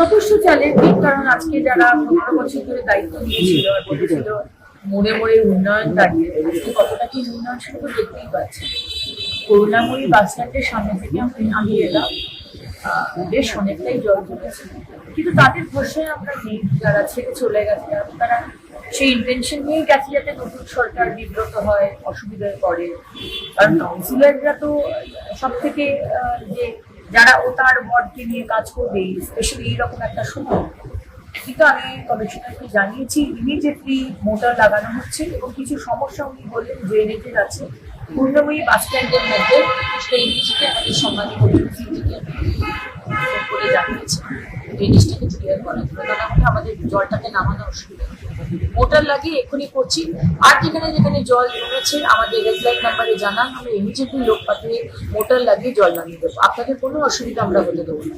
যথেষ্ট চ্যালেঞ্জিং, কারণ আজকে যারা 15 বছর ধরে দায়িত্ব নিয়েছিল আর বলেছিল মোড়ে মোড়ে উন্নয়ন দাঁড়িয়ে, আজকে কতটা কি উন্নয়ন সেটা তো দেখতেই পাচ্ছি। করুণাময়ী বাস স্ট্যান্ডের সামনে থেকে আমি এলাম, বেশ অনেকটাই জল জমেছে, কিন্তু তাদের ভরসায় আমরা নেই। যারা ছেড়ে চলে গেছে তারা সেই ইন্টেনশন নিয়েই গেছে যাতে নতুন সরকার বিব্রত হয়, অসুবিধায় পড়ে। কারণ কাউন্সিলররা তো সব থেকে যে যারা ও তার ওয়ার্ডকে নিয়ে কাজ করবে, স্পেশালি এইরকম একটা সময়। কিন্তু আমি কমিশনারকে জানিয়েছি ইমিডিয়েটলি মোটর লাগানো হচ্ছে, এবং কিছু সমস্যা উনি বললেন ড্রেনেজের আছে পূর্ণময়ী বাস স্ট্যান্ডের মধ্যে। সেই দিকে আমাদের সম্মানিত মুখ্যমন্ত্রীকে করে জানিয়েছি ড্রেনেজটাকে ক্লিয়ার করার জন্য, কারণ আমাদের জলটাকে নামানো অসুবিধা। মোটর লাগিয়ে এক্ষুনি করছি। আর যেখানে যেখানে জল জমেছে আমাদের রেডলাইন নাম্বারে জানান, আমরা ইমিডিয়েটলি লোক পাঠিয়ে মোটর লাগিয়ে জল নামিয়ে দেবো। আপনাদের কোনো অসুবিধা আমরা হতে দেবো না।